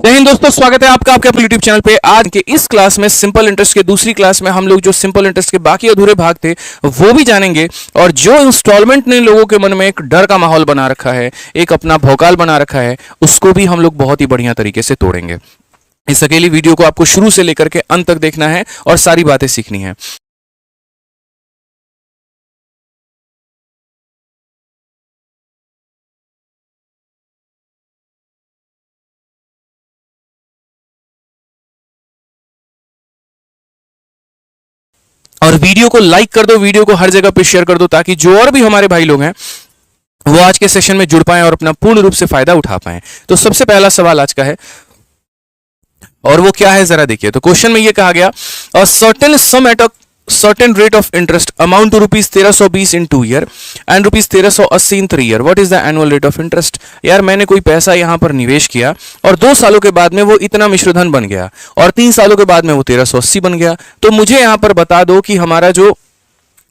जय हिंद दोस्तों, स्वागत है आपका आपके अपने यूट्यूब चैनल पे। आज के इस क्लास में सिंपल इंटरेस्ट के दूसरी क्लास में हम लोग जो सिंपल इंटरेस्ट के बाकी अधूरे भाग थे वो भी जानेंगे, और जो इंस्टॉलमेंट ने लोगों के मन में एक डर का माहौल बना रखा है, एक अपना भौकाल बना रखा है, उसको भी हम लोग बहुत ही बढ़िया तरीके से तोड़ेंगे। इस अकेली वीडियो को आपको शुरू से लेकर के अंत तक देखना है और सारी बातें सीखनी है। और वीडियो को लाइक कर दो, वीडियो को हर जगह पे शेयर कर दो, ताकि जो और भी हमारे भाई लोग हैं वो आज के सेशन में जुड़ पाएं और अपना पूर्ण रूप से फायदा उठा पाएं। तो सबसे पहला सवाल आज का है, और वो क्या है जरा देखिए। तो क्वेश्चन में ये कहा गया, a certain some at a certain rate of interest amount to rupees 1320 in 2 year and rupees 1380 in 3 year. What is the annual rate of interest? यार मैंने कोई पैसा यहां पर निवेश किया और 2 सालों के बाद में वो इतना मिश्रधन बन गया और 3 सालों के बाद में वो 1380 बन गया। तो मुझे यहां पर बता दो कि हमारा जो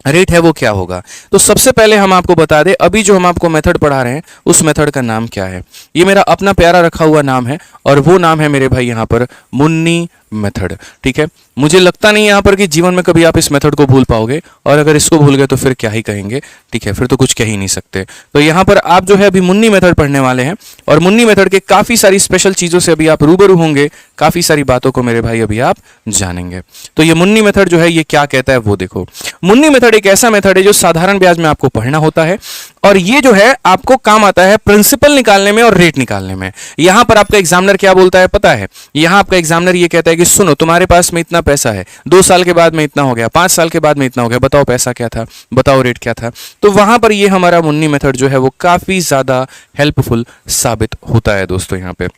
रेट है वो क्या होगा। तो सबसे पहले हम आपको बता दें, अभी जो हम आपको मेथड पढ़ा रहे हैं उस मेथड का नाम क्या है। ये मेरा अपना प्यारा रखा हुआ नाम है और वो नाम है मेरे भाई यहाँ पर मुन्नी मेथड। ठीक है, मुझे लगता नहीं यहाँ पर कि जीवन में कभी आप इस मेथड को भूल पाओगे, और अगर इसको भूल गए तो फिर क्या ही कहेंगे। ठीक है, फिर तो कुछ कह ही नहीं सकते। तो यहाँ पर आप जो है अभी मुन्नी मेथड पढ़ने वाले हैं, और मुन्नी मेथड के काफी सारी स्पेशल चीजों से अभी आप रूबरू होंगे, काफी सारी बातों को मेरे भाई अभी आप जानेंगे। तो ये मुन्नी मेथड जो है ये क्या कहता है वो देखो। मुन्नी मेथड एक ऐसा मेथड है जो साधारण ब्याज में आपको पढ़ना होता है, और ये जो है आपको काम आता है प्रिंसिपल निकालने में और रेट निकालने में। यहां पर आपका एग्जामिनर क्या बोलता है पता है? यहां आपका एग्जामिनर ये कहता है कि सुनो, तुम्हारे पास में इतना पैसा है, 2 साल के बाद में इतना हो गया, 5 साल के बाद में इतना हो गया, बताओ पैसा क्या था, बताओ रेट क्या था। तो वहां पर ये हमारा मुन्नी मेथड जो है वो काफी ज्यादा हेल्पफुल साबित होता है दोस्तों यहाँ पे।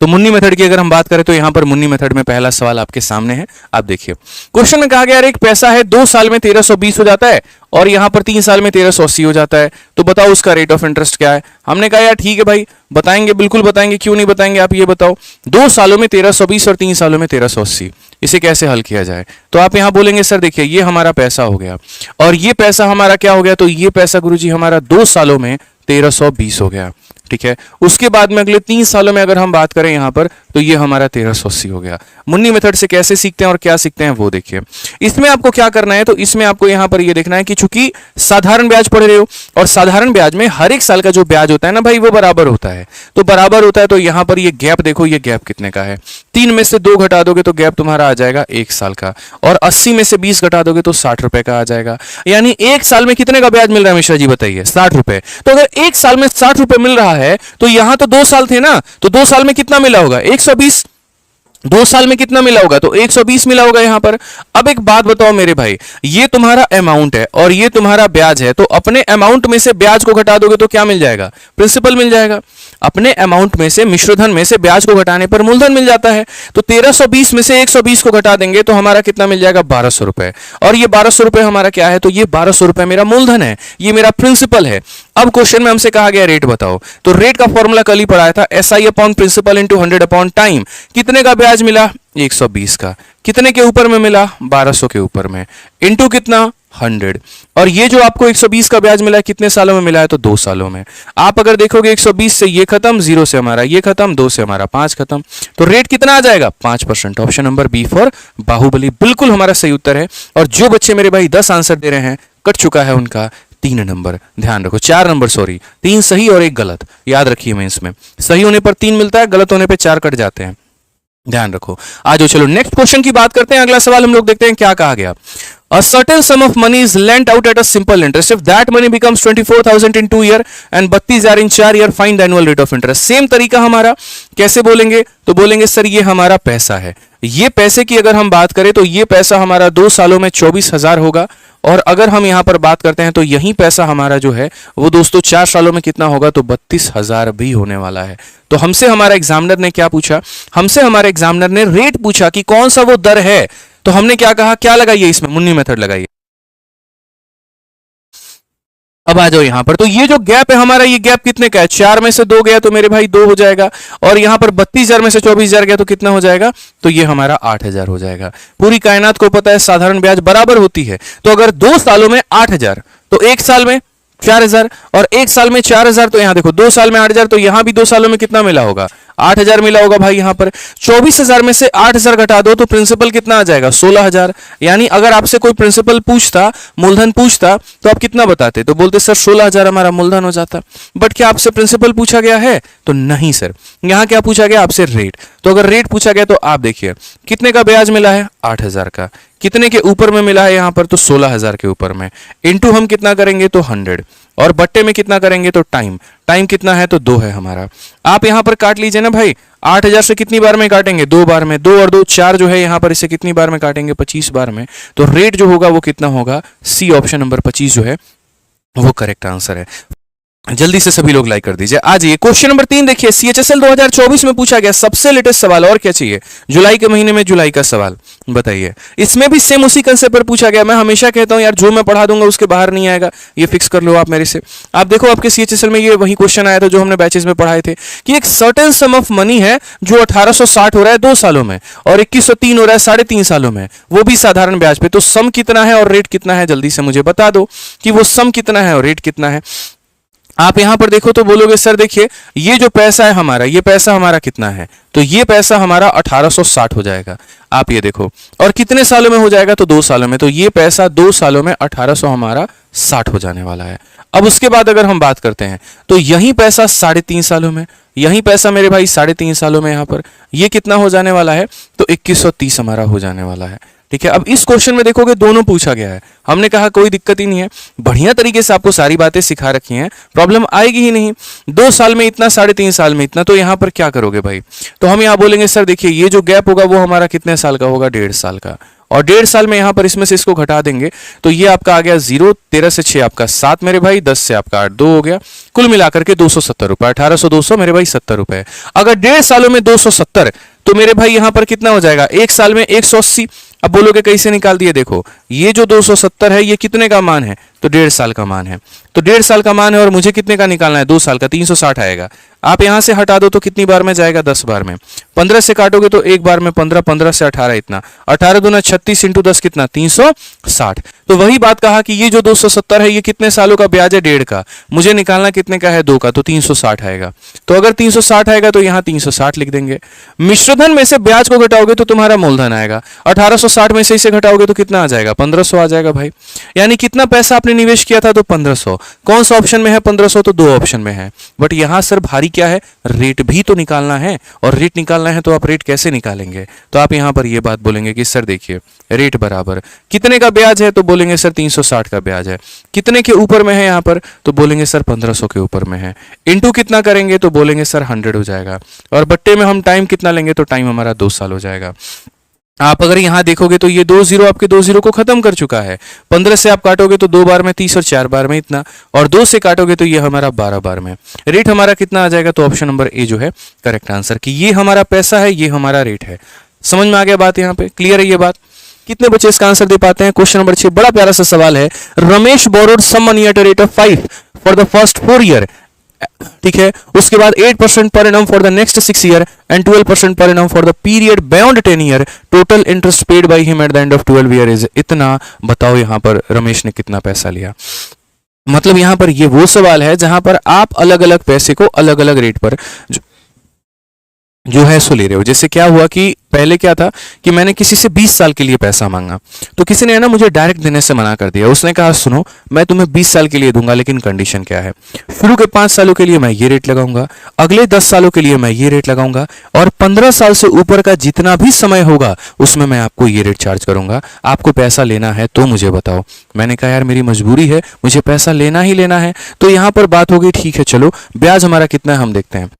तो मुन्नी मेथड की अगर हम बात करें तो यहां पर मुन्नी मेथड में पहला सवाल आपके सामने है, आप देखिए। क्वेश्चन में कहा गया एक पैसा है 2 साल में 1320 हो जाता है और यहां पर 3 साल में 1380 हो जाता है, तो बताओ उसका रेट ऑफ इंटरेस्ट क्या है। हमने कहा यार ठीक है भाई, बताएंगे, बिल्कुल बताएंगे, क्यों नहीं बताएंगे, आप ये बताओ 2 सालों में 1320 और 3 सालों में 1380, इसे कैसे हल किया जाए। तो आप यहां बोलेंगे सर देखिए ये हमारा पैसा हो गया और ये पैसा हमारा क्या हो गया, तो ये पैसा गुरुजी हमारा 2 सालों में 1320 हो गया। ठीक है, उसके बाद में अगले 3 सालों में अगर हम बात करें यहां पर तो ये हमारा 1380 हो गया। मुन्नी मेथड से कैसे सीखते हैं और क्या सीखते हैं वो देखिए। इसमें आपको क्या करना है, तो इसमें आपको यहां पर ये देखना है कि चूंकि साधारण ब्याज पढ़ रहे हो और साधारण ब्याज में हर एक साल का जो ब्याज होता है ना भाई वो बराबर होता है, तो बराबर होता है। तो यहां पर ये गैप देखो, ये गैप कितने का है, 3 में से 2 घटा दोगे तो गैप तुम्हारा आ जाएगा 1 साल का, और 80 में से 20 घटा दोगे तो 60 रुपए का आ जाएगा। यानी 1 साल में कितने का ब्याज मिल रहा है मिश्रा जी बताइए, 60 रुपए। तो अगर 1 साल में 60 रुपए मिल रहा है तो यहां तो 2 साल थे ना, तो 2 साल में कितना मिला होगा, 120। 2 साल में कितना मिला होगा, तो 120 मिला होगा यहां पर। अब एक बात बताओ मेरे भाई, ये तुम्हारा अमाउंट है और ये तुम्हारा ब्याज है, तो अपने अमाउंट में से ब्याज को घटा दोगे तो क्या मिल जाएगा, प्रिंसिपल मिल जाएगा। अपने अमाउंट में से, मिश्रधन में से ब्याज को घटाने पर मूलधन मिल जाता है। तो 1320 में से 120 को घटा देंगे तो हमारा कितना मिल जाएगा, 1200 रुपए। और ये 1200 रुपए हमारा क्या है, तो ये 1200 रुपए मेरा मूलधन है, ये मेरा प्रिंसिपल है। अब क्वेश्चन में हमसे कहा गया रेट बताओ, तो रेट का फॉर्मूला कल ही पढ़ाया था, SI upon principal into 100 upon time. कितने का ब्याज मिला, 120 का, कितने के ऊपर में मिला, 1200 के ऊपर में, इंटू कितना, 100। और ये जो आपको 120 का ब्याज मिला है कितने सालों में मिला है, तो 2 सालों में। आप अगर देखोगे 120 से ये खत्म, 0 से हमारा ये खत्म, 2 से हमारा 5 खत्म, तो रेट कितना आ जाएगा, 5%। Option number B for Baahubali बिल्कुल हमारा सही उत्तर है। और जो बच्चे मेरे भाई 10 आंसर दे रहे हैं, कट चुका है उनका 3 नंबर, ध्यान रखो, 4 नंबर सॉरी, 3 सही और 1 गलत, याद रखिए। मैं इसमें सही होने पर 3 मिलता है, गलत होने पर 4 कट जाते हैं, ध्यान रखो। आज चलो नेक्स्ट क्वेश्चन की बात करते हैं। अगला सवाल हम लोग देखते हैं क्या कहा गया। A certain sum of money is lent out at a simple interest. If that money becomes 24,000 in 2 year and 32,000 in 4 year, find the annual rate of interest. Same तरीका हमारा कैसे बोलेंगे, तो बोलेंगे सर ये हमारा पैसा है, ये पैसे की अगर हम बात करें तो ये पैसा हमारा 2 सालों में 24,000 होगा, और अगर हम यहां पर बात करते हैं तो यही पैसा हमारा जो है वो दोस्तों 4 सालों में कितना होगा, तो 32,000 भी होने वाला है। तो हमसे हमारा एग्जामिनर ने क्या पूछा, हमसे हमारे एग्जामिनर ने रेट पूछा कि कौन सा वो दर है। तो हमने क्या कहा, क्या लगाइए इसमें, मुन्नी मेथड लगाइए। अब आ जाओ यहां पर, तो ये जो गैप है हमारा, ये गैप कितने का है, 4 में से 2 गया तो मेरे भाई 2 हो जाएगा, और यहां पर 32,000 में से 24,000 गया तो कितना हो जाएगा, तो ये हमारा 8,000 हो जाएगा। पूरी कायनात को पता है साधारण ब्याज बराबर होती है, तो अगर 2 सालों में 8,000 तो 1 साल में 4,000, और 1 साल में 4,000, तो यहां देखो 2 साल में 8,000, तो यहां भी 2 सालों में कितना मिला होगा, 8,000 मिला होगा भाई यहाँ पर। 24,000 में से 8,000 घटा दो तो प्रिंसिपल कितना आ जाएगा, 16,000। यानी अगर आपसे कोई प्रिंसिपल पूछता, मूलधन पूछता, तो आप कितना बताते, तो बोलते सर 16,000 हमारा मूलधन हो जाता। बट क्या आपसे प्रिंसिपल पूछा गया है, तो नहीं सर। यहाँ क्या पूछा गया आपसे, रेट। तो अगर रेट पूछा गया तो आप देखिए कितने का ब्याज मिला है, 8,000 का। कितने के ऊपर में मिला है यहाँ पर, तो 16,000 के ऊपर में। इनटू हम कितना करेंगे, तो 100, और बट्टे में कितना करेंगे, तो टाइम। टाइम कितना है, तो 2 है हमारा। आप यहाँ पर काट लीजिए ना भाई, 8,000 से कितनी बार में काटेंगे, 2 बार में। 2 और 2 4 जो है यहाँ पर, इसे कितनी बार में काटेंगे, 25 बार में। तो रेट जो होगा वो कितना होगा, सी ऑप्शन नंबर 25 जो है वो करेक्ट आंसर है। जल्दी से सभी लोग लाइक कर दीजिए। आज ये क्वेश्चन नंबर 3 देखिए, सीएचएसएल 2024 में पूछा गया सबसे लेटेस्ट सवाल। और क्या चाहिए, जुलाई के महीने में जुलाई का सवाल बताइए। इसमें भी सेम उसी कंसेप्ट पर पूछा गया। मैं हमेशा कहता हूं यार, जो मैं पढ़ा दूंगा उसके बाहर नहीं आएगा, ये फिक्स कर लो आप मेरे से। आप देखो आपके सीएचएसएल में ये वही क्वेश्चन आया था जो हमने बैचेस में पढ़ाए थे, कि एक सर्टेन सम ऑफ मनी है जो 1860 हो रहा है 2 सालों में, और 2103 हो रहा है 3.5 सालों में, वो भी साधारण ब्याज पे। तो सम कितना है और रेट कितना है, जल्दी से मुझे बता दो कि वो सम कितना है और रेट कितना है। आप यहां पर देखो तो बोलोगे सर देखिए, ये जो पैसा है हमारा, ये पैसा हमारा कितना है, तो ये पैसा हमारा 1860 हो जाएगा। आप ये देखो, और कितने सालों में हो जाएगा, तो 2 सालों में। तो ये पैसा 2 सालों में 1800 हमारा 60 हो जाने वाला है। अब उसके बाद अगर हम बात करते हैं तो यही पैसा 3.5 सालों में, यही पैसा मेरे भाई 3.5 सालों में यहां पर ये कितना हो जाने वाला है, तो 2130 हमारा हो जाने वाला है। ठीक है। अब इस क्वेश्चन में देखोगे दोनों पूछा गया है। हमने कहा कोई दिक्कत ही नहीं है, बढ़िया तरीके से आपको सारी बातें सिखा रखी हैं, प्रॉब्लम आएगी ही नहीं। 2 साल में इतना, 3.5 साल में इतना, तो यहां पर क्या करोगे भाई, तो हम यहां बोलेंगे सर देखिए ये जो गैप होगा वो हमारा कितने साल का होगा, 1.5 साल का। और 1.5 साल में यहां पर इसमें से इसको घटा देंगे तो ये आपका आ गया 0, 13 से 6 आपका 7 मेरे भाई, 10 से आपका 8, 2 हो गया। कुल मिलाकर के 270 रुपए, 1800 200 मेरे भाई 70 रुपए। अगर 1.5 सालों में 270, तो मेरे भाई यहां पर कितना हो जाएगा, 1 साल में 180। अब बोलोगे कैसे निकाल दिए, देखो ये जो 270 है ये कितने का मान है, तो 1.5 साल का मान है। तो 1.5 साल का मान है और मुझे कितने का निकालना है, 2 साल का, 360 आएगा। आप यहां से हटा दो तो कितनी बार में जाएगा, 10 बार में। 15 से काटोगे तो एक बार में 15, 15 से 18 इतना, 18 दूना 36 इंटू 10 कितना, 360। तो वही बात कहा कि ये जो 270 है ये कितने सालों का ब्याज है, 1.5 का। मुझे निकालना कितने का है, 2 का, तो 360 आएगा। तो अगर 360 आएगा तो यहां 360 लिख देंगे। मिश्रधन में से ब्याज को घटाओगे तो तुम्हारा मूलधन आएगा। 1860 में से इसे घटाओगे तो कितना आ जाएगा, 1500 आ जाएगा भाई। यानी कितना पैसा आपने निवेश किया था, तो 1500। कौन सा ऑप्शन में है 1500, तो 2 ऑप्शन में है। बट यहां सर भारी क्या है, रेट भी तो निकालना है, और रेट निकालना है तो आप रेट कैसे निकालेंगे, तो आप यहां पर ये बात बोलेंगे कि सर देखिए रेट बराबर कितने का ब्याज है, तो बोलेंगे सर 360 का ब्याज है। कितने के ऊपर में है यहां पर, तो बोलेंगे सर 1500 के ऊपर में है। इंटू कितना करेंगे, तो बोलेंगे सर 100 हो जाएगा। और बट्टे में हम टाइम कितना लेंगे, तो टाइम हमारा 2 साल हो जाएगा। आप अगर यहां देखोगे तो ये 2 जीरो आपके 2 जीरो को खत्म कर चुका है। 15 से आप काटोगे तो 2 बार में 30 और 4 बार में इतना, और 2 से काटोगे तो ये हमारा 12 बार में। रेट हमारा कितना आ जाएगा, तो ऑप्शन नंबर ए जो है करेक्ट आंसर, कि ये हमारा पैसा है, ये हमारा रेट है। समझ में आ गया बात, यहां पे क्लियर है ये बात। कितने बच्चे इसका आंसर दे पाते हैं। क्वेश्चन नंबर 6 बड़ा प्यारा सा सवाल है। Ramesh borrowed some money at a rate of 5 for the first 4 year, ठीक है। उसके बाद 8% per annum for the next 6 year and 12% per annum for the period beyond 10 year. Total interest paid by him at the end of 12 year is इतना। बताओ यहां पर रमेश ने कितना पैसा लिया। मतलब यहां पर ये वो सवाल है जहां पर आप अलग अलग पैसे को अलग अलग रेट पर जो है सो ले रहे हो। जैसे क्या हुआ कि पहले क्या था कि मैंने किसी से 20 साल के लिए पैसा मांगा, तो किसी ने है ना मुझे डायरेक्ट देने से मना कर दिया। उसने कहा सुनो मैं तुम्हें 20 साल के लिए दूंगा, लेकिन कंडीशन क्या है, शुरू के 5 सालों के लिए मैं ये रेट लगाऊंगा, अगले 10 सालों के लिए मैं ये रेट लगाऊंगा, और 15 साल से ऊपर का जितना भी समय होगा उसमें मैं आपको ये रेट चार्ज करूंगा। आपको पैसा लेना है तो मुझे बताओ। मैंने कहा यार मेरी मजबूरी है, मुझे पैसा लेना ही लेना है। तो यहां पर बात होगी ठीक है चलो ब्याज हमारा कितना है हम देखते हैं।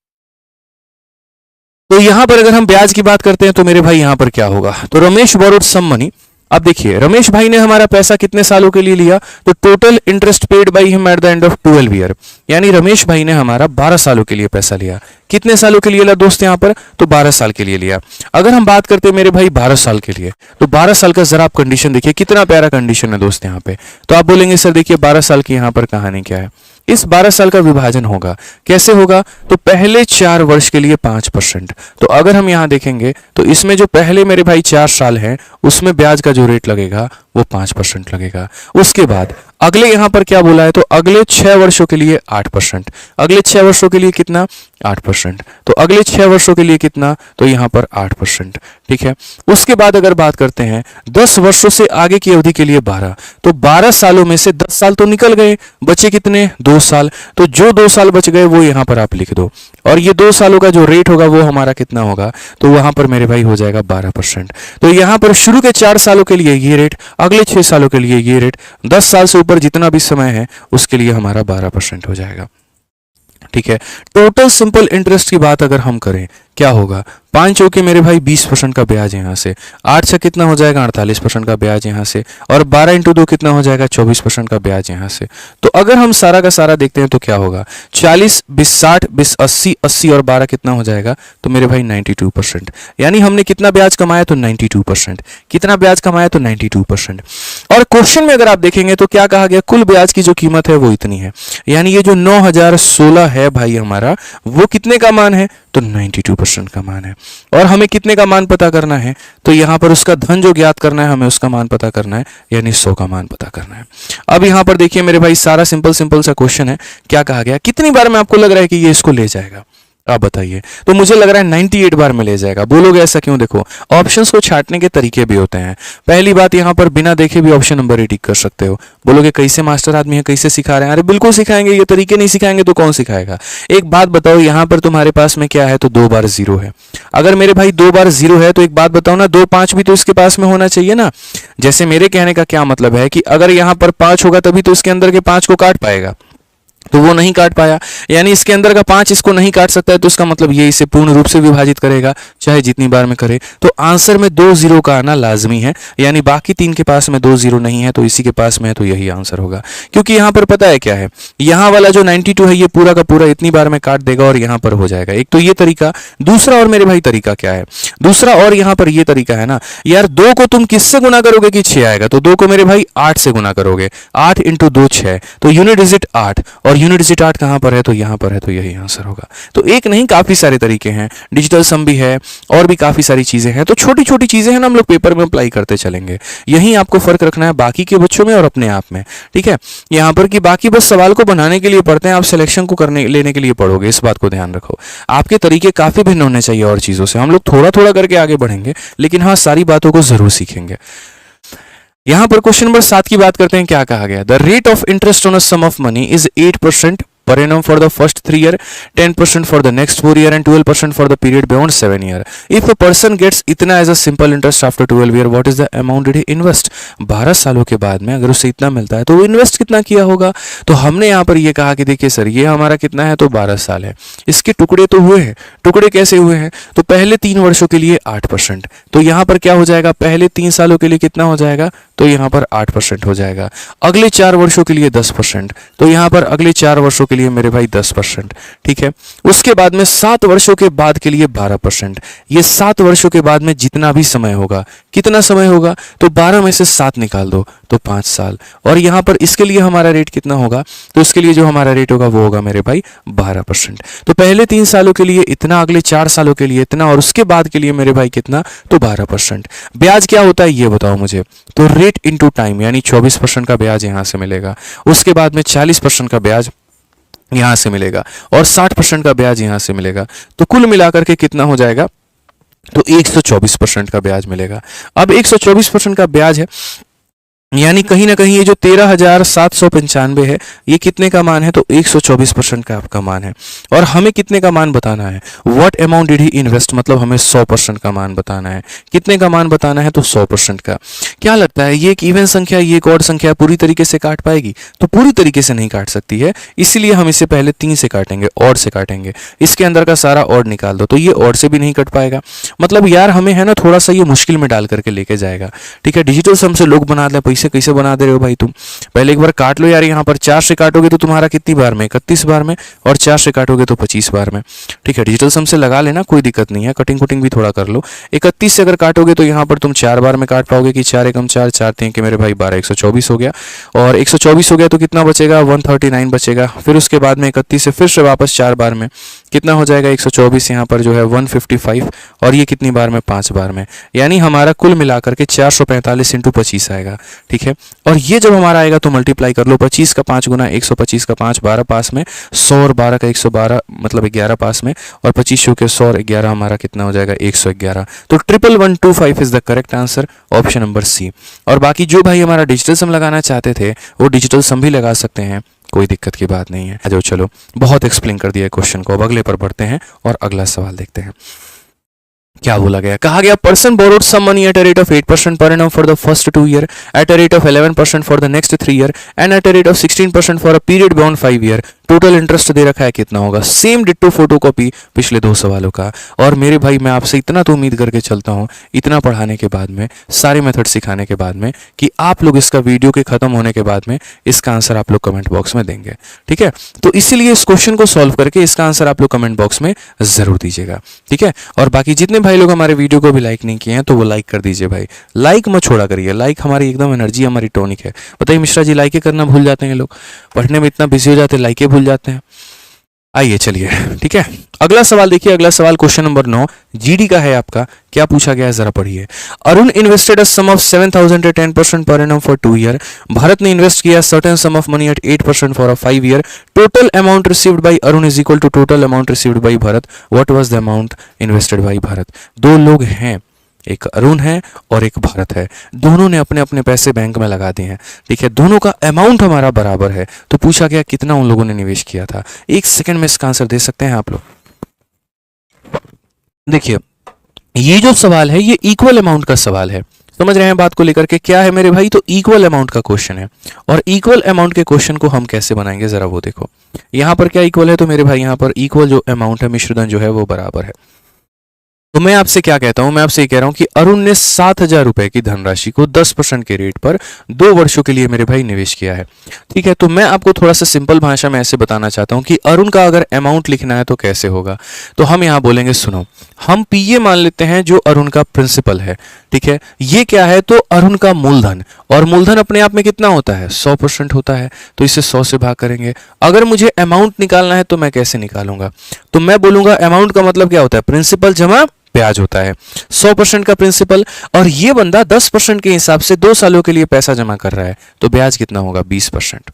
तो यहां पर अगर हम ब्याज की बात करते हैं तो मेरे भाई यहां पर क्या होगा, तो रमेश बोरोड सम मनी। अब देखिए रमेश भाई ने हमारा पैसा कितने सालों के लिए लिया, तो total interest paid by him at the end of 12 year, यानी रमेश भाई ने हमारा 12 सालों के लिए पैसा लिया। कितने सालों के लिए लिया दोस्त यहां पर, तो 12 साल के लिए लिया। अगर हम बात करते हैं मेरे भाई 12 साल के लिए, तो 12 साल का जरा आप कंडीशन देखिए, कितना प्यारा कंडीशन है दोस्त यहां पे। तो आप बोलेंगे सर देखिए 12 साल की यहां पर कहानी क्या है। इस 12 साल का विभाजन होगा, कैसे होगा, तो पहले 4 वर्ष के लिए 5%। तो अगर हम यहां देखेंगे तो इसमें जो पहले मेरे भाई 4 साल हैं उसमें ब्याज का जो रेट लगेगा वो 5% लगेगा। उसके बाद अगले यहाँ पर क्या बोला है, तो अगले 6 वर्षों के लिए 8%, अगले 6 वर्षों के लिए कितना 8%, तो अगले 6 वर्षों के लिए कितना, तो यहाँ पर 8%, ठीक है। उसके बाद अगर बात करते हैं 10 वर्षों से आगे की अवधि के लिए 12, तो 12 सालों में से 10 साल तो निकल गए, बचे कितने 2 साल, तो जो 2 साल बच गए वो यहाँ पर आप लिख दो, और ये 2 सालों का जो रेट होगा वो हमारा कितना होगा, तो वहां पर मेरे भाई हो जाएगा 12%। तो यहाँ पर शुरू के 4 सालों के लिए ये रेट, अगले 6 सालों के लिए ये रेट, 10 साल से ऊपर जितना भी समय है उसके लिए हमारा 12% हो जाएगा, ठीक है। टोटल सिंपल इंटरेस्ट की बात अगर हम करें क्या होगा, 5 चौके मेरे भाई 20% का ब्याज यहाँ से, 8 से कितना हो जाएगा 48% का ब्याज यहाँ से, और 12 इंटू 2 कितना हो जाएगा 24% का ब्याज यहाँ से। तो अगर हम सारा का सारा देखते हैं तो क्या होगा, 40 20 60 20 80 80 और 12 कितना हो जाएगा, तो मेरे भाई 92%। यानी हमने कितना ब्याज कमाया, तो 92%। कितना ब्याज कमाया, तो 92%। और क्वेश्चन में अगर आप देखेंगे तो क्या कहा गया, कुल ब्याज की जो कीमत है वो इतनी है, यानी ये जो 9016 है भाई हमारा, वो कितने का मान है, तो 92% का मान है। और हमें कितने का मान पता करना है, तो यहां पर उसका धन जो ज्ञात करना है, हमें उसका मान पता करना है, यानी 100 का मान पता करना है। अब यहां पर देखिए मेरे भाई सारा सिंपल सिंपल सा क्वेश्चन है, क्या कहा गया, कितनी बार में आपको लग रहा है कि ये इसको ले जाएगा, आप बताइए। तो मुझे लग रहा है 98 बार में ले जाएगा। बोलोगे ऐसा क्यों, देखो ऑप्शंस को छांटने के तरीके भी होते हैं। पहली बात, यहां पर बिना देखे भी ऑप्शन नंबर ही टिक कर सकते हो। बोलोगे कैसे मास्टर आदमी है, कैसे सिखा रहे हैं, अरे बिल्कुल सिखाएंगे, ये तरीके नहीं सिखाएंगे तो कौन सिखाएगा। एक बात बताओ, यहां पर तुम्हारे पास में क्या है, तो 2 बार 0 है। अगर मेरे भाई 2 बार 0 है तो एक बात बताओ ना, 2 5 भी तो इसके पास में होना चाहिए ना। जैसे मेरे कहने का क्या मतलब है कि अगर यहां पर 5 होगा तभी तो इसके अंदर के 5 को काट पाएगा, तो वो नहीं काट पाया, यानी इसके अंदर का 5 इसको नहीं काट सकता है, तो इसका मतलब ये इसे पूर्ण रूप से विभाजित करेगा चाहे जितनी बार में करे। तो आंसर में 2 0 का आना लाजमी है, यानी बाकी 3 के पास में 2 0 नहीं है, तो इसी के पास में है, तो यही आंसर होगा। क्योंकि यहां पर पता है क्या है, यहां वाला जो 92 है ये पूरा का पूरा इतनी बार में काट देगा और यहां पर हो जाएगा। एक तो ये तरीका, दूसरा और मेरे भाई तरीका क्या है, दूसरा और यहां पर ये तरीका है ना यार, 2 को तुम किससे गुना करोगे कि 6 आएगा, तो 2 को मेरे भाई 8 से गुना करोगे, 8 इंटू 2 6, तो यूनिट डिजिट 8, और यूनिट डिजिट 8 कहां पर है, तो यहां पर है, तो यही आंसर होगा। तो एक नहीं काफी सारे तरीके हैं, डिजिटल सम भी है और भी काफी सारी चीजें हैं। तो छोटी छोटी चीजें हैं ना, हम लोग पेपर में अप्लाई करते चलेंगे। यही आपको फर्क रखना है बाकी के बच्चों में और अपने आप में, ठीक है। यहां पर कि बाकी बस सवाल को बनाने के लिए पढ़ते हैं, आप सिलेक्शन को करने लेने के लिए पढ़ोगे, इस बात को ध्यान रखो। आपके तरीके काफी भिन्न होने चाहिए और चीजों से। हम लोग थोड़ा थोड़ा करके आगे बढ़ेंगे, लेकिन हाँ सारी बातों को जरूर सीखेंगे। यहां पर क्वेश्चन नंबर 7 की बात करते हैं, क्या कहा गया, the rate of interest on a sum of money is 8% per annum for the first 3 year, 10% for the next 4 year and 12% for the period beyond 7 year. If a person gets इतना as a simple interest after 12 year, what is the amount did he invest? 12 सालों के बाद में अगर उसे इतना मिलता है तो वो इन्वेस्ट कितना किया होगा। तो हमने यहाँ पर ये कहा कि देखिए सर ये हमारा कितना है, तो 12 साल है, इसके टुकड़े तो हुए हैं। टुकड़े कैसे हुए हैं, तो पहले 3 वर्षों के लिए 8%, तो यहाँ पर क्या हो जाएगा, पहले 3 सालों के लिए कितना हो जाएगा, तो यहाँ पर 8% हो जाएगा। अगले 4 वर्षों के लिए 10%, तो यहाँ पर अगले 4 वर्षों के लिए मेरे भाई 10%, ठीक है। उसके बाद में 7 वर्षों के बाद के लिए 12%। ये 7 वर्षों के बाद में जितना भी समय होगा, कितना समय होगा, तो 12 में से 7 निकाल दो तो 5 साल। और यहाँ पर इसके लिए हमारा रेट कितना होगा, तो इसके लिए जो हमारा रेट होगा वो होगा मेरे भाई 12%। तो पहले 3 सालों के लिए इतना, अगले 4 सालों के लिए इतना, और उसके बाद के लिए मेरे भाई कितना, तो 12%। ब्याज क्या होता है ये बताओ मुझे, तो रेट इनटू टाइम, यानी 24% का ब्याज यहां से मिलेगा। उसके बाद में 40% का ब्याज यहां से मिलेगा और 60% का ब्याज यहां से मिलेगा। तो कुल मिलाकर के कितना हो जाएगा, तो 124% का ब्याज मिलेगा। अब 124% का ब्याज है, यानी कहीं ना कहीं ये जो 13,795 है ये कितने का मान है, तो 124% का आपका मान है। और हमें कितने का मान बताना है, what amount did he invest, मतलब हमें 100% का मान बताना है। कितने का मान बताना है, तो 100% का। क्या लगता है ये एक इवन संख्या, ये एक ऑड संख्या पूरी तरीके से काट पाएगी, तो पूरी तरीके से नहीं काट सकती है, इसलिए हम इसे पहले 3 से काटेंगे, ऑड से काटेंगे। इसके अंदर का सारा ऑड निकाल दो, तो ये ऑड से भी नहीं कट पाएगा। मतलब यार हमें है ना थोड़ा सा ये मुश्किल में डाल करके लेके जाएगा, ठीक है। डिजिटल सम से लोग बना दे, कैसे बना दे रहे हो भाई तुम, पहले एक बार काट लो यार। यहाँ पर 4 से काटोगे तो तुम्हारा कितनी बार में, 31 बार में, और 4 से काटोगे तो 25 बार में, ठीक है। डिजिटल सम से लगा लेना, कोई दिक्कत नहीं है, कटिंग कुटिंग भी थोड़ा कर लो। 31 से अगर काटोगे तो यहाँ पर तुम 4 बार में काट पाओगे कि 4 एकम 4, 4 3 के मेरे भाई 12, 124 हो गया। और 124 हो गया तो कितना बचेगा, 139 बचेगा। फिर उसके बाद में 31 से फिर से वापस 4 बार में कितना हो जाएगा 124, यहाँ पर जो है 155, और ये कितनी बार में 5 बार में, यानी हमारा कुल मिलाकर के 445 इंटू 25 आएगा। ठीक है, और ये जब हमारा आएगा तो मल्टीप्लाई कर लो, 25 का 5 गुना 125 का 5, 12 पास में, 100 और 12 का 112 मतलब 11 पास में, और 25 के 100 और 11 हमारा कितना हो जाएगा 111। तो 11125 is the correct answer, option number C. और बाकी जो भाई हमारा डिजिटल सम लगाना चाहते थे वो डिजिटल सम भी लगा सकते हैं, कोई दिक्कत की बात नहीं है। आ जाओ, चलो बहुत एक्सप्लेन कर दिया क्वेश्चन को, अब अगले पर बढ़ते हैं और अगला सवाल देखते हैं। क्या बोला गया, कहा गया person borrowed some money at a rate of 8% per annum for the first 2 year, at a rate of 11% for the next 3 year, and at a rate of 16% for a period beyond 5 year. Total interest दे रखा है कितना होगा, same ditto photocopy पिछले 2 सवालों का। और मेरे भाई मैं आपसे इतना तो उम्मीद करके चलता हूं, इतना पढ़ाने के बाद में, सारे मेथड सिखाने के बाद में, कि आप लोग इसका वीडियो के खत्म होने के बाद में इसका आंसर आप लोग कमेंट बॉक्स में देंगे। ठीक है, तो इसीलिए इस क्वेश्चन को सॉल्व करके इसका आंसर आप लोग कमेंट बॉक्स में जरूर दीजिएगा। ठीक है, और बाकी जितने भाई लोग हमारे वीडियो को भी लाइक नहीं किए हैं तो वो लाइक कर दीजिए भाई, लाइक मत छोड़ा करिए, लाइक हमारी एकदम एनर्जी, हमारी टॉनिक है। बताइए मिश्रा जी, लाइक करना भूल जाते हैं लोग, पढ़ने में इतना बिजी हो जाते हैं लाइक भूल जाते हैं। आइए चलिए, ठीक है, अगला सवाल देखिए। अगला सवाल क्वेश्चन नंबर 9 जीडी का है आपका। क्या पूछा गया है जरा पढ़िए। Arun invested a sum of 7,000 at 10% per annum for 2 year. Bharat ने इन्वेस्ट किया certain sum of money at 8% for a 5 year. Total amount received by Arun is equal to total amount received by Bharat. What was the amount invested by Bharat. 2 लोग हैं, एक अरुण है और एक भारत है, दोनों ने अपने अपने पैसे बैंक में लगा दिए हैं। ठीक है, दोनों का अमाउंट हमारा बराबर है, तो पूछा गया कितना उन लोगों ने निवेश किया था। 1 सेकंड में इसका आंसर दे सकते हैं आप लोग। देखिए, ये जो सवाल है ये इक्वल अमाउंट का सवाल है, समझ रहे हैं बात को लेकर के। क्या है मेरे भाई, तो इक्वल अमाउंट का क्वेश्चन है। और इक्वल अमाउंट के क्वेश्चन को हम कैसे बनाएंगे जरा वो देखो। यहां पर क्या इक्वल है, तो मेरे भाई यहां पर इक्वल जो अमाउंट है, मिश्रधन जो है वो बराबर है। तो मैं आपसे क्या कहता हूं, मैं आपसे ये कह रहा हूं कि अरुण ने 7,000 रुपए की धनराशि को 10% के रेट पर 2 वर्षों के लिए मेरे भाई निवेश किया है। ठीक है, तो मैं आपको थोड़ा सा सिंपल भाषा में ऐसे बताना चाहता हूं कि अरुण का अगर अमाउंट लिखना है तो कैसे होगा। तो हम यहां बोलेंगे, सुनो, हम पीए मान लेते हैं जो अरुण का प्रिंसिपल है। ठीक है, ये क्या है, तो अरुण का मूलधन, और मूलधन अपने आप में कितना होता है, 100% होता है, तो इसे 100 से भाग करेंगे। अगर मुझे अमाउंट निकालना है तो मैं कैसे निकालूंगा, तो मैं बोलूंगा अमाउंट का मतलब क्या होता है, प्रिंसिपल जमा ब्याज होता है। 100% का प्रिंसिपल, और ये बंदा 10% के हिसाब से 2 सालों के लिए पैसा जमा कर रहा है, तो ब्याज कितना होगा, 20%।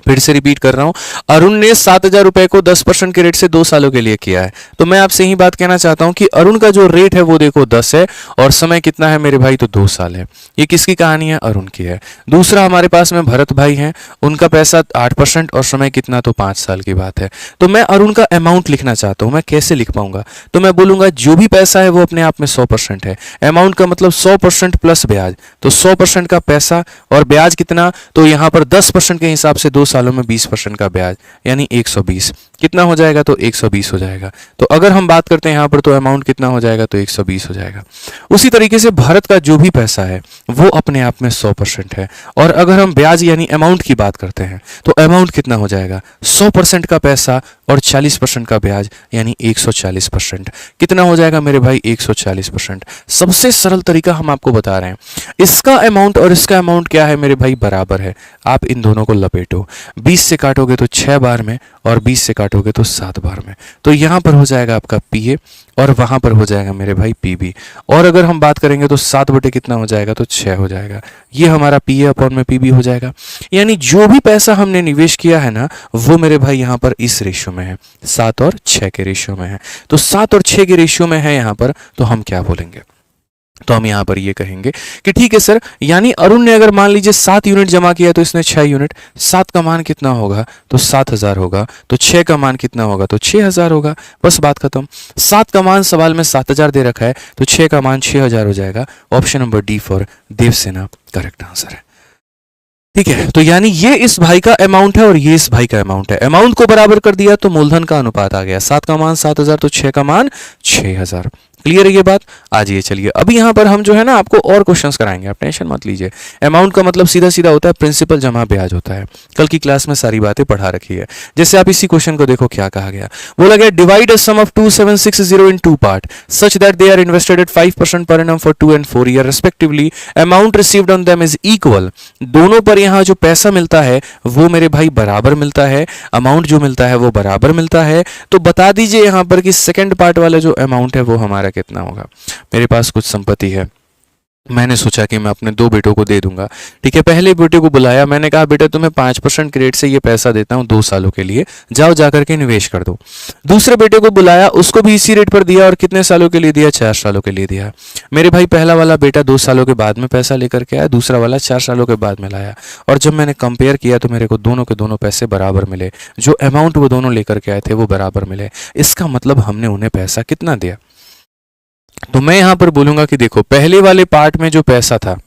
फिर से रिपीट कर रहा हूं, अरुण ने 7,000 रुपए को 10% के रेट से 2 सालों के लिए किया है। तो मैं आपसे यही बात कहना चाहता हूं कि अरुण का जो रेट है वो देखो 10 है, और समय कितना है मेरे भाई, तो 2 साल है। ये किसकी कहानी है, अरुण की है। दूसरा हमारे पास में भरत भाई हैं, उनका पैसा 8% और समय कितना, तो 5 साल की बात है। तो मैं अरुण का अमाउंट लिखना चाहता हूं, मैं कैसे लिख पाऊंगा, तो मैं बोलूंगा जो भी पैसा है वो अपने आप में 100% है। अमाउंट का मतलब 100% प्लस ब्याज, तो 100% का पैसा और ब्याज कितना, तो यहां पर 10% के हिसाब से 2 सालों में 20% का ब्याज, यानी 120 कितना हो जाएगा, तो 120 हो जाएगा। तो अगर हम बात करते हैं यहां पर, तो अमाउंट कितना हो जाएगा, तो 120 हो जाएगा। उसी तरीके से भारत का जो भी पैसा है वो अपने आप में 100% है। और अगर हम ब्याज यानी अमाउंट की बात करते हैं तो अमाउंट कितना हो जाएगा, 100% का पैसा और 40% का ब्याज, यानी 140%। कितना हो जाएगा मेरे भाई, 140%। सबसे सरल तरीका हम आपको बता रहे हैं। इसका अमाउंट और इसका अमाउंट क्या है मेरे भाई, बराबर है। आप इन दोनों को लपेटो, 20 से काटोगे तो 6 बार में, और 20 से काटोगे तो 7 बार में। तो यहां पर हो जाएगा आपका पीए, और वहां पर हो जाएगा मेरे भाई पीबी। और अगर हम बात करेंगे तो 7 बटे कितना हो जाएगा, तो 6 हो जाएगा। ये हमारा पीए अपॉन में पीबी हो जाएगा। यानी जो भी पैसा हमने निवेश किया है ना, वो मेरे भाई यहां पर इस रेशियो में है, 7 और 6 के रेशियो में है। तो 7 और 6 के रेशियो में है यहां पर, तो हम क्या बोलेंगे, तो हम यहां पर ये कहेंगे कि ठीक है सर, यानी अरुण ने अगर मान लीजिए 7 यूनिट जमा किया तो इसने 6 यूनिट, 7 का मान कितना होगा, तो 7,000 होगा, तो 6 का मान कितना होगा, तो 6,000 होगा। बस बात खत्म। 7 का मान सवाल में 7,000 दे रखा है, तो 6 का मान 6,000 हो जाएगा। Option number D for Devasena correct answer है। ठीक है, तो यानी ये इस भाई का अमाउंट है और ये इस भाई का अमाउंट है। अमाउंट को बराबर कर दिया तो मूलधन का अनुपात आ गया, 7 का मान 7,000 तो 6 का मान 6,000। क्लियर है ये बात। जाइए चलिए, अभी यहाँ पर हम जो है ना आपको और क्वेश्चंस कराएंगे, आप टेंशन मत लीजिए। अमाउंट का मतलब सीधा सीधा होता है प्रिंसिपल जमा ब्याज होता है, कल की क्लास में सारी बातें पढ़ा रखी है। जैसे आप इसी क्वेश्चन को देखो क्या कहा गया, बोला गया divide a sum of 2760 in two part such that they are invested at 5% per annum for 2 and 4 year respectively, amount received on them is equal. दोनों पर यहाँ जो पैसा मिलता है वो मेरे भाई बराबर मिलता है, अमाउंट जो मिलता है वो बराबर मिलता है। तो बता दीजिए यहाँ पर कि सेकंड पार्ट वाला जो अमाउंट है वो हमारा कितना होगा। मेरे पास कुछ संपत्ति है, मैंने सोचा कि मैं अपने दो बेटों को दे दूंगा, ठीक है। पहले बेटे को बुलाया, मैंने कहा बेटा तुम्हें 5% के रेट से ये पैसा देता हूँ 2 सालों के लिए, जाओ जाकर के निवेश कर दो। दूसरे बेटे को बुलाया, उसको भी इसी रेट पर दिया और कितने सालों के लिए दिया, 4 सालों के लिए दिया। मेरे भाई पहला वाला बेटा 2 सालों के बाद में पैसा लेकर के आया, दूसरा वाला 4 सालों के बाद में लाया, और जब मैंने कंपेयर किया तो मेरे को दोनों के दोनों पैसे बराबर मिले, जो अमाउंट वो दोनों लेकर के आए थे वो बराबर मिले। इसका मतलब हमने उन्हें पैसा कितना दिया। तो मैं यहां पर बोलूंगा कि देखो पहले वाले पार्ट में जो पैसा था,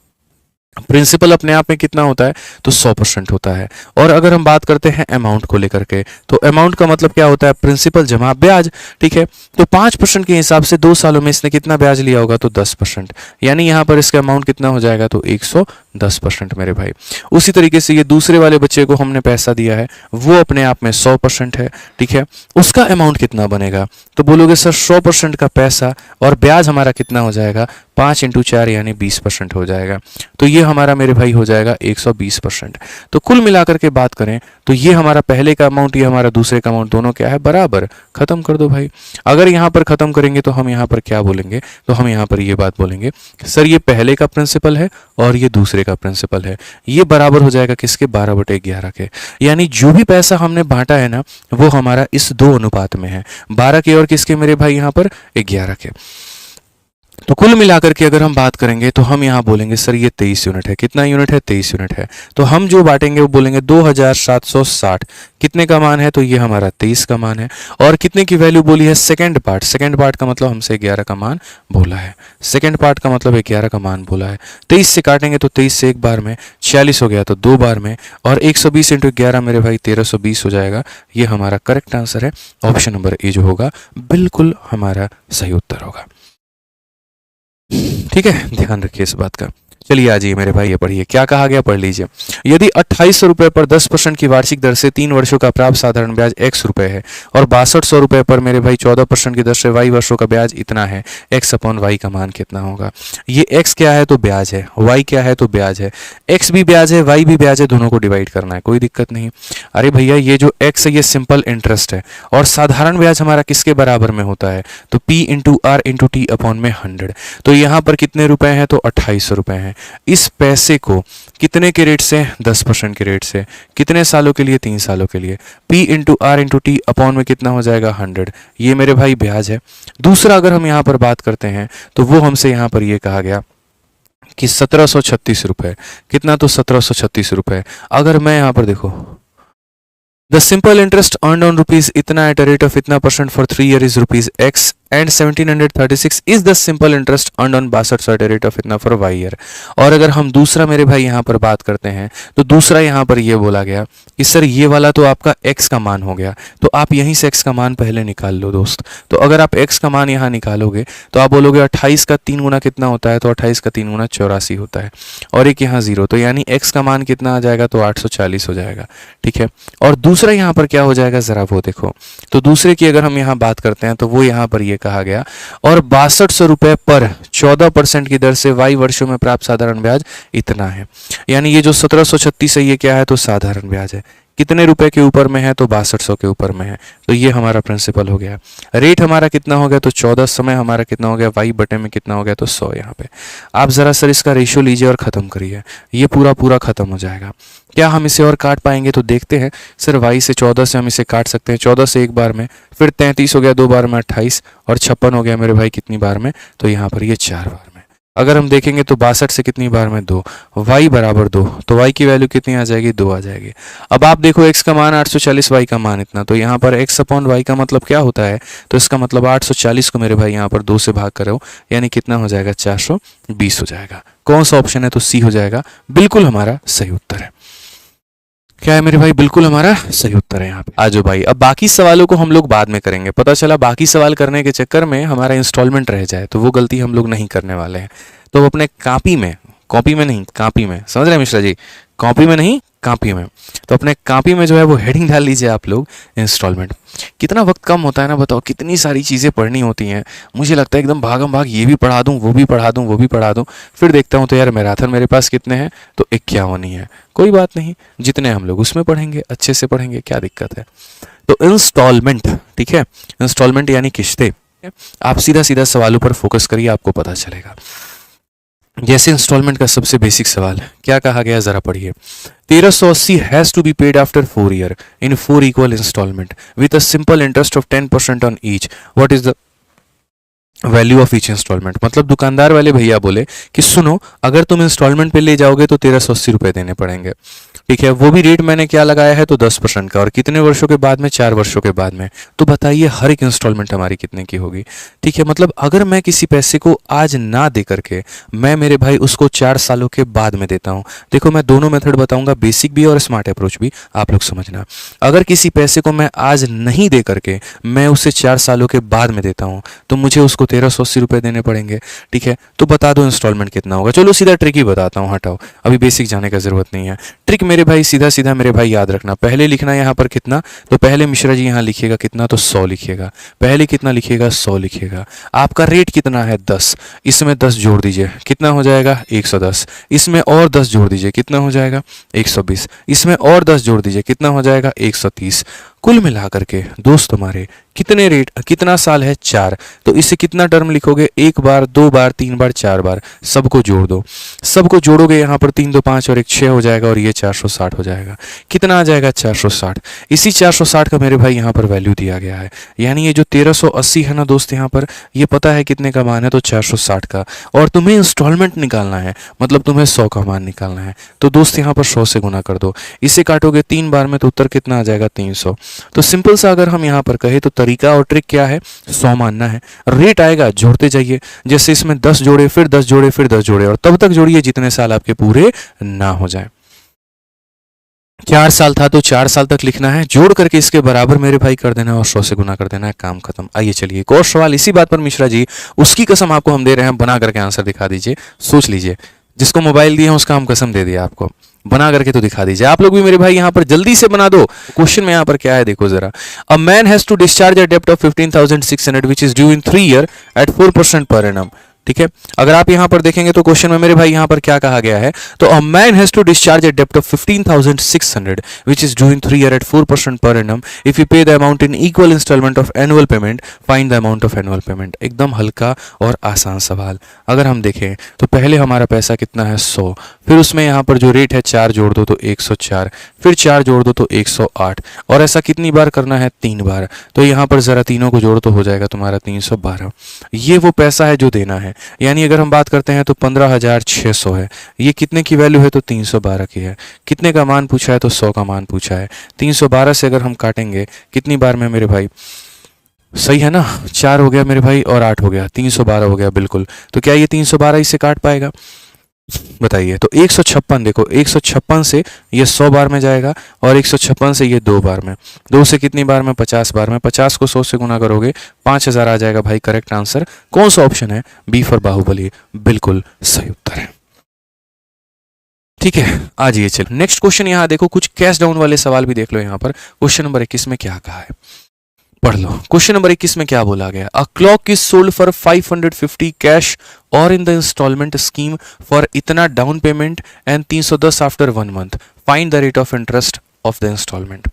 प्रिंसिपल अपने आप में कितना होता है, तो 100% होता है। और अगर हम बात करते हैं अमाउंट को लेकर के, तो अमाउंट का मतलब क्या होता है, प्रिंसिपल जमा ब्याज, ठीक है। तो 5% के हिसाब से 2 सालों में इसने कितना ब्याज लिया होगा, तो 10%, यानी यहां पर इसका अमाउंट कितना हो जाएगा, तो 110% मेरे भाई। उसी तरीके से ये दूसरे वाले बच्चे को हमने पैसा दिया है, वो अपने आप में 100% है, ठीक है। उसका अमाउंट कितना बनेगा, तो बोलोगे सर 100% का पैसा और ब्याज हमारा कितना हो जाएगा, 5 × 4 यानी 20% हो जाएगा। तो ये हमारा मेरे भाई हो जाएगा 120%। तो कुल मिलाकर के बात करें तो ये हमारा पहले का अमाउंट, ये हमारा दूसरे का अमाउंट, दोनों क्या है, बराबर। खत्म कर दो भाई। अगर यहाँ पर खत्म करेंगे तो हम यहाँ पर क्या बोलेंगे, तो हम यहाँ पर ये बात बोलेंगे सर ये पहले का प्रिंसिपल है और ये दूसरे का प्रिंसिपल है, ये बराबर हो जाएगा किसके, 12/11 के। यानी जो भी पैसा हमने बांटा है ना वो हमारा इस 2 अनुपात में है, 12 के और किसके मेरे भाई, यहाँ पर 11 के। तो कुल मिलाकर के अगर हम बात करेंगे तो हम यहाँ बोलेंगे सर ये 23 यूनिट है। कितना यूनिट है, 23 यूनिट है। तो हम जो बांटेंगे वो बोलेंगे 2760। कितने का मान है, तो ये हमारा 23 का मान है। और कितने की वैल्यू बोली है, सेकंड पार्ट। सेकंड पार्ट का मतलब हमसे 11 का मान बोला है। सेकंड पार्ट का मतलब 11 का मान बोला है। 23 से काटेंगे तो 23 से एक बार में, 46 हो गया तो 2 बार में, और 120 × 11 मेरे भाई 1320 हो जाएगा। ये हमारा करेक्ट आंसर है। ऑप्शन नंबर ए जो होगा बिल्कुल हमारा सही उत्तर होगा। ठीक है, ध्यान रखिए इस बात का। चलिए आ जाइए मेरे भाई, ये पढ़िए क्या कहा गया, पढ़ लीजिए। यदि 2800 रुपये पर 10% की वार्षिक दर से 3 वर्षों का प्राप्त साधारण ब्याज x रुपये है और 6200 रुपये पर मेरे भाई 14% की दर से y वर्षों का ब्याज इतना है, x/y का मान कितना होगा। ये x क्या है, तो ब्याज है, y क्या है, तो ब्याज है। x भी ब्याज है, y भी ब्याज है, दोनों को डिवाइड करना है, कोई दिक्कत नहीं। अरे भैया ये जो x है ये सिंपल इंटरेस्ट है और साधारण ब्याज हमारा किसके बराबर में होता है, तो p × r × t/100। तो यहाँ पर कितने रुपए हैं, तो 2800 रुपये हैं। इस पैसे को कितने के रेट से, 10% के रेट से, कितने सालों के लिए, 3 सालों के लिए। P × R × T अपॉन में कितना हो जाएगा, 100। ये मेरे भाई ब्याज है। दूसरा अगर हम यहाँ पर बात करते हैं तो वो हमसे यहाँ पर ये कहा गया कि 1736 रुपये। कितना, तो 1736 रुपये। अगर मैं यहाँ पर देखो, the simple interest earn on rupees इतना एट अ रेट ऑफ इतना % for 3 year is rupees x and 1736 is the simple interest earn on 6200 eight a rate of इतना फॉर y ईयर। और अगर हम दूसरा मेरे भाई यहाँ पर बात करते हैं तो दूसरा यहाँ पर ये बोला गया कि सर ये वाला तो आपका x का मान हो गया, तो आप यहीं से x का मान पहले निकाल लो दोस्त। तो अगर आप x का मान यहाँ निकालोगे तो आप बोलोगे 28 का 3 गुना कितना होता है, तो 28 का 3 गुना 84 होता है, और एक यहाँ 0, तो यानी x का मान कितना आ जाएगा, तो 840 हो जाएगा। ठीक है, और दूसरा यहाँ पर क्या हो जाएगा, जरा वो देखो। तो दूसरे की अगर हम यहाँ बात करते हैं तो वो यहाँ पर ये कहा गया, और 6200 रुपये पर 14% की दर से y वर्षों में प्राप्त साधारण ब्याज इतना है। यानी ये जो 1736 है ये क्या है, तो साधारण ब्याज है। कितने रुपए के ऊपर में है, तो 6200 के ऊपर में है। तो ये हमारा प्रिंसिपल हो गया। रेट हमारा कितना हो गया, तो 14। समय हमारा कितना हो गया, y बटे में कितना हो गया, तो 100। यहाँ पे आप जरा सर इसका रेशियो लीजिए और खत्म करिए, ये पूरा खत्म हो जाएगा। क्या हम इसे और काट पाएंगे, तो देखते हैं। सर y से 14 से हम इसे काट सकते हैं, 14 से एक बार में, फिर 33 हो गया 2 बार में 28, और 56 हो गया मेरे भाई कितनी बार में, तो यहाँ पर ये 4 बार में। अगर हम देखेंगे तो 62 से कितनी बार में, 2, y बराबर 2, तो y की वैल्यू कितनी आ जाएगी, 2 आ जाएगी। अब आप देखो x का मान 840, y का मान इतना, तो यहाँ पर x/y का मतलब क्या होता है, तो इसका मतलब 840 को मेरे भाई यहाँ पर 2 से भाग करो, यानी कितना हो जाएगा, 420 हो जाएगा। कौन सा ऑप्शन है, तो सी हो जाएगा, बिल्कुल हमारा सही उत्तर है। क्या है मेरे भाई, बिल्कुल हमारा सही उत्तर है यहाँ पे। आ जाओ भाई, अब बाकी सवालों को हम लोग बाद में करेंगे। पता चला बाकी सवाल करने के चक्कर में हमारा इंस्टॉलमेंट रह जाए, तो वो गलती हम लोग नहीं करने वाले हैं। तो वो अपने कॉपी में नहीं कापी में, समझ रहे हैं मिश्रा जी, कॉपी में नहीं कापी में। तो अपने कापी में जो है वो हेडिंग डाल लीजिए आप लोग, इंस्टॉलमेंट। कितना वक्त कम होता है ना, बताओ, कितनी सारी चीज़ें पढ़नी होती हैं। मुझे लगता है एकदम भागम भाग, ये भी पढ़ा दूँ, वो भी पढ़ा दूँ, वो भी पढ़ा दूँ। फिर देखता हूँ तो यार मैराथन मेरे पास कितने हैं, तो 51 ही है। कोई बात नहीं, जितने हम लोग उसमें पढ़ेंगे, अच्छे से पढ़ेंगे, क्या दिक्कत है। तो इंस्टॉलमेंट, ठीक है, इंस्टॉलमेंट यानी किश्तें। आप सीधा सीधा सवालों पर फोकस करिए, आपको पता चलेगा। जैसे इंस्टॉलमेंट का सबसे बेसिक सवाल है, क्या कहा गया जरा पढ़िए। 1380 has to be paid after 4 year in 4 equal instalment with a simple interest of 10% on each. What is the value of each instalment. मतलब दुकानदार वाले भैया बोले कि सुनो, अगर तुम इंस्टॉलमेंट पे ले जाओगे तो 1380 रुपये देने पड़ेंगे, ठीक है। वो भी रेट मैंने क्या लगाया है, तो 10% का, और कितने वर्षों के बाद में, 4 वर्षों के बाद में। तो बताइए हर एक इंस्टॉलमेंट हमारी कितने की होगी, ठीक है। मतलब अगर मैं किसी पैसे को आज ना दे करके मैं मेरे भाई उसको 4 सालों के बाद में देता हूँ। देखो मैं दोनों मेथड बताऊंगा, बेसिक भी और स्मार्ट अप्रोच भी, आप लोग समझना। अगर किसी पैसे को मैं आज नहीं दे करके मैं उसे 4 सालों के बाद में देता हूँ, तो मुझे उसको 1380 रुपये देने पड़ेंगे, ठीक है। तो बता दो इंस्टॉलमेंट कितना होगा। चलो सीधा ट्रिक ही बताता हूँ, हटाओ, अभी बेसिक जाने का जरूरत नहीं है। ट्रिक मेरे भाई सीधा सीधा मेरे भाई याद रखना। पहले लिखना यहाँ पर कितना, तो पहले मिश्रा जी यहाँ लिखिएगा कितना, तो 100 लिखिएगा। पहले कितना लिखिएगा, 100 लिखिएगा। आपका रेट कितना है, 10, इसमें 10 जोड़ दीजिए, कितना हो जाएगा, 110। इसमें और 10 जोड़ दीजिए, कितना हो जाएगा, 120। इसमें और 10 जोड़ दीजिए, कितना हो जाएगा, 130। कुल मिलाकर के दोस्त हमारे कितने रेट, कितना साल है, 4। तो इसे कितना टर्म लिखोगे, 1 बार, 2 बार, 3 बार, 4 बार। सबको जोड़ दो, सबको जोड़ोगे यहाँ पर 3 2 5 और 1 6 हो जाएगा, और ये 460 हो जाएगा। कितना आ जाएगा, 460। इसी 460 का मेरे भाई यहाँ पर वैल्यू दिया गया है। यानी ये जो 1380 है ना दोस्त, यहाँ पर ये पता है कितने का मान है, तो 460 का। और तुम्हें इंस्टॉलमेंट निकालना है, मतलब तुम्हें 100 का मान निकालना है। तो दोस्त यहाँ पर 100 से गुना कर दो। इसे काटोगे 3 बार में तो उत्तर कितना आ जाएगा, 300। तो सिंपल सा अगर हम यहाँ पर कहें तो तरीका और ट्रिक क्या है, 100 मानना है। रेट आएगा, जोड़ते जाइए। जैसे इसमें 10 जोड़े, फिर 10 जोड़े, फिर 10 जोड़े, और तब तक जोड़िए जितने साल आपके पूरे ना हो जाए। 4 साल था तो 4 साल तक लिखना है, जोड़ करके इसके बराबर मेरे भाई कर देना है, और 100 से गुना कर देना है, काम खत्म। आइए चलिए एक और सवाल इसी बात पर मिश्रा जी, उसकी कसम आपको हम दे रहे हैं, बना करके आंसर दिखा दीजिए। सोच लीजिए, जिसको मोबाइल दिए हैं उसका हम कसम दे दिया आपको, बना करके तो दिखा दीजिए। आप लोग भी मेरे भाई यहाँ पर जल्दी से बना दो। क्वेश्चन में यहाँ पर क्या है देखो जरा। A man has to discharge a डेप्ट of 15,600 which is due in 3 year at 4% per annum, ठीक है। अगर आप यहां पर देखेंगे तो क्वेश्चन में मेरे भाई यहां पर क्या कहा गया है, तो a man has to discharge a डेप्ट of 15,600 which is due in 3 year at 4% per annum if you pay the amount in equal installment of annual payment, find the amount of annual payment. एकदम हल्का और आसान सवाल। अगर हम देखें तो पहले हमारा पैसा कितना है, 100, फिर उसमें यहाँ पर जो रेट है 4 जोड़ दो तो 104, फिर 4 जोड़ दो तो 108, और ऐसा कितनी बार करना है, 3 बार। तो यहाँ पर जरा तीनों को जोड़ो तो हो जाएगा तुम्हारा 312। ये वो पैसा है जो देना है। यानी अगर हम बात करते हैं तो 15,600 है। ये कितने की वैल्यू है, तो 312 की है। कितने का मान पूछा है, तो 100 का मान पूछा है। 312 से अगर हम काटेंगे कितनी बार में मेरे भाई, सही है ना, 4 हो गया मेरे भाई और 8 हो गया, 312 हो गया बिल्कुल। तो क्या ये 312 इससे काट पाएगा, बताइए। तो 156, देखो 156 से ये 100 बार में जाएगा, और 156 से ये 2 बार में, 2 से कितनी बार में, 50 बार में। 50 को 100 से गुना करोगे 5000 आ जाएगा भाई। करेक्ट आंसर कौन सा ऑप्शन है, बी फॉर बाहुबली, बिल्कुल सही उत्तर है, ठीक है। आ जाइए चलो नेक्स्ट क्वेश्चन। यहाँ देखो कुछ कैश डाउन वाले सवाल भी देख लो। यहाँ पर क्वेश्चन नंबर 21 में क्या कहा है, पढ़ लो। क्वेश्चन नंबर 21 में क्या बोला गया, a clock is sold for 550 cash और in the installment scheme for इतना down payment and 310 after 1 month, find the rate of interest of the installment.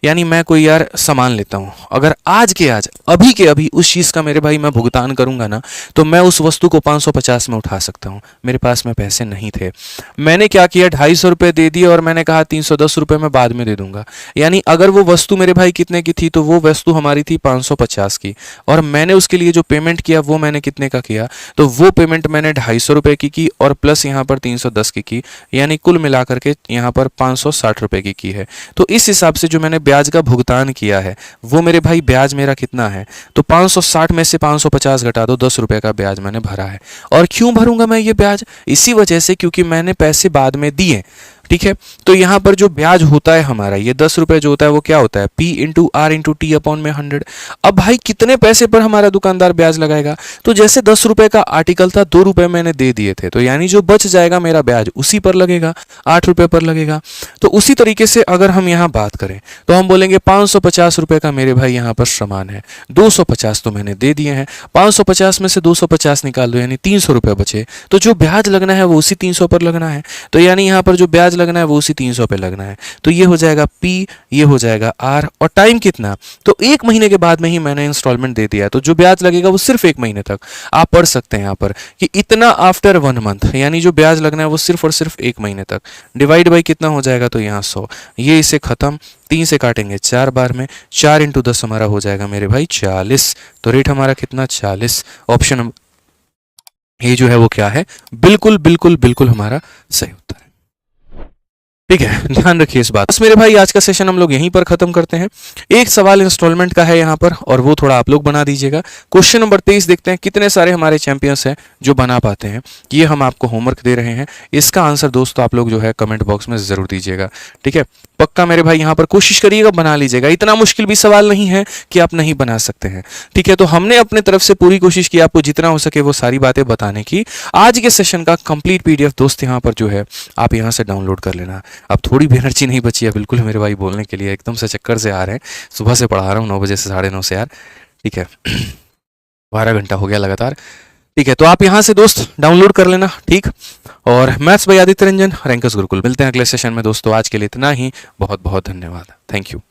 यानी मैं कोई यार सामान लेता हूं, अगर आज के आज अभी के अभी उस चीज का मेरे भाई मैं भुगतान करूंगा ना, तो मैं उस वस्तु को 550 में उठा सकता हूं। मेरे पास में पैसे नहीं थे, मैंने क्या किया, 250 रुपए दे दिए, और मैंने कहा 310 रुपए मैं बाद में दे दूंगा। यानी अगर वो वस्तु मेरे भाई कितने की थी, तो वो वस्तु हमारी थी 550 की, और मैंने उसके लिए जो पेमेंट किया वो मैंने कितने का किया, तो वो पेमेंट मैंने 250 रुपए की और प्लस यहाँ पर 310 की, यानी कुल मिलाकर के यहाँ पर 560 रुपए की है। तो इस हिसाब से जो मैंने ब्याज का भुगतान किया है वो मेरे भाई ब्याज मेरा कितना है, तो 560 में से 550 घटा दो, 10 रुपए का ब्याज मैंने भरा है। और क्यों भरूंगा मैं ये ब्याज, इसी वजह से क्योंकि मैंने पैसे बाद में दिए। ठीक है। तो यहाँ पर जो ब्याज होता है हमारा, ये 10 रुपए जो होता है वो क्या होता है, P into R into T upon में 100। अब भाई कितने पैसे पर हमारा दुकानदार ब्याज लगाएगा, तो जैसे 10 रुपए का आर्टिकल था, 2 रुपए मैंने दे दिए थे, तो यानी जो बच जाएगा मेरा ब्याज उसी पर लगेगा, 8 रुपए पर लगेगा। तो उसी तरीके से अगर हम यहाँ बात करें तो हम बोलेंगे 550 रुपए का मेरे भाई यहाँ पर सामान है, 250 तो मैंने दे दिए हैं, 550 में से 250 निकाल दो यानी 300 रुपए बचे, तो जो ब्याज लगना है वो उसी 300 पर लगना है। तो यानी यहाँ पर जो ब्याज लगना है वो उसी 300 पे लगना है। तो ये हो जाएगा P, ये हो जाएगा R, और टाइम कितना, तो 1 महीने के बाद में ही मैंने इंस्टॉलमेंट दे दिया है, तो जो ब्याज लगेगा वो सिर्फ 1 महीने तक। आप पढ़ सकते हैं यहाँ पर कि इतना आफ्टर 1 मंथ, यानी जो ब्याज लगना है वो सिर्फ और सिर्फ 1 महीने तक। डिवाइड बाई कितना हो जाएगा, तो यहाँ 100, ये इसे खत्म, 3 से काटेंगे 4 बार में, 4 इंटू 10 हमारा हो जाएगा मेरे भाई 40। तो रेट हमारा कितना, 40। ऑप्शन ये जो है वो क्या है, बिल्कुल बिल्कुल बिल्कुल हमारा सही उत्तर है। ठीक है, ध्यान रखिए इस बात। बस मेरे भाई आज का सेशन हम लोग यहीं पर खत्म करते हैं। एक सवाल इंस्टॉलमेंट का है यहाँ पर, और वो थोड़ा आप लोग बना दीजिएगा। क्वेश्चन नंबर 23 देखते हैं, कितने सारे हमारे चैंपियंस हैं जो बना पाते हैं। ये हम आपको होमवर्क दे रहे हैं, इसका आंसर दोस्तों आप लोग जो है कमेंट बॉक्स में जरूर दीजिएगा। ठीक है, पक्का मेरे भाई यहाँ पर कोशिश करिएगा, बना लीजिएगा। इतना मुश्किल भी सवाल नहीं है कि आप नहीं बना सकते हैं। ठीक है, तो हमने अपने तरफ से पूरी कोशिश की आपको जितना हो सके वो सारी बातें बताने की। आज के सेशन का कंप्लीट PDF दोस्त यहाँ पर जो है आप यहाँ से डाउनलोड कर लेना। अब थोड़ी भी एनर्जी नहीं बची है बिल्कुल मेरे भाई बोलने के लिए, एकदम से चक्कर से आ रहे हैं। सुबह से पढ़ा रहा हूँ 9 बजे से 9:30 से यार। ठीक है 12 घंटा हो गया लगातार। ठीक है, तो आप यहाँ से दोस्त डाउनलोड कर लेना। ठीक, और maths by Aditya Ranjan, rankers Gurukul. मिलते हैं अगले सेशन में दोस्तों। आज के लिए इतना ही, बहुत बहुत धन्यवाद, थैंक यू।